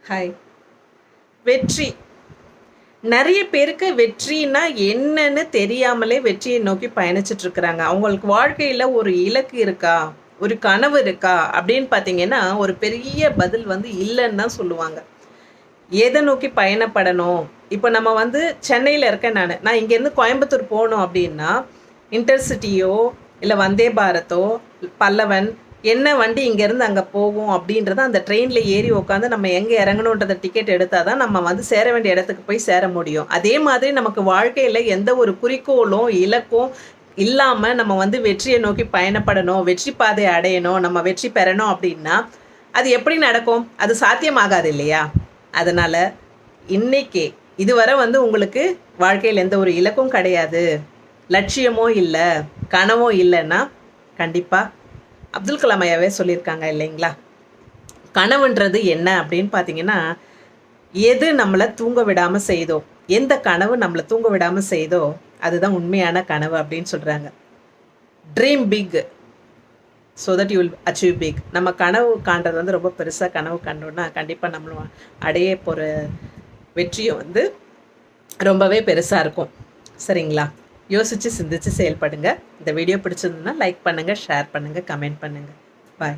Hi. வெற்றி. நிறைய பேருக்கு வெற்றினா என்னன்னு தெரியாமலே வெற்றியை நோக்கி பயணிச்சுட்டு இருக்கிறாங்க. அவங்களுக்கு வாழ்க்கையில் ஒரு இலக்கு இருக்கா, ஒரு கனவு இருக்கா அப்படின்னு பார்த்தீங்கன்னா ஒரு பெரிய பதில் இல்லைன்னு தான் சொல்லுவாங்க. எதை நோக்கி பயணப்படணும்? இப்போ நம்ம சென்னையில் இருக்கேன். நான் இங்கேருந்து கோயம்புத்தூர் போகணும் அப்படின்னா இன்டர்சிட்டியோ இல்லை வந்தே பாரத்தோ பல்லவன் என்ன வண்டி இங்கேருந்து அங்கே போகும் அப்படின்றத அந்த ட்ரெயினில் ஏறி உட்காந்து நம்ம எங்கே இறங்கணுன்றத டிக்கெட் எடுத்தால் தான் நம்ம சேர வேண்டிய இடத்துக்கு போய் சேர முடியும். அதே மாதிரி நமக்கு வாழ்க்கையில் எந்த ஒரு குறிக்கோளும் இலக்கும் இல்லாமல் நம்ம வெற்றியை நோக்கி பயணப்படணும், வெற்றி பாதையை அடையணும், நம்ம வெற்றி பெறணும் அப்படின்னா அது எப்படி நடக்கும்? அது சாத்தியமாகாது இல்லையா? அதனால் இன்னைக்கே இதுவரை உங்களுக்கு வாழ்க்கையில் எந்த ஒரு இலக்கும் கிடையாது, லட்சியமோ இல்லை, கனவோ இல்லைன்னா கண்டிப்பாக அப்துல் கலாம் ஐயாவே சொல்லியிருக்காங்க இல்லைங்களா? கனவுன்றது என்ன அப்படின்னு பார்த்தீங்கன்னா, எது நம்மளை தூங்க விடாமல் செய்தோ, எந்த கனவு நம்மளை தூங்க விடாமல் செய்தோ அதுதான் உண்மையான கனவு அப்படின்னு சொல்கிறாங்க. Dream big so that you will achieve big. நம்ம கனவு காண்றது ரொம்ப பெருசாக கனவு கண்டோன்னா கண்டிப்பாக நம்மளும் அடைய போகிற வெற்றியும் ரொம்பவே பெருசாக இருக்கும். சரிங்களா? யோசித்து சிந்தித்து செயல்படுங்க. இந்த வீடியோ பிடிச்சிருந்ததுன்னா லைக் பண்ணுங்கள், ஷேர் பண்ணுங்கள், கமெண்ட் பண்ணுங்கள். பாய்.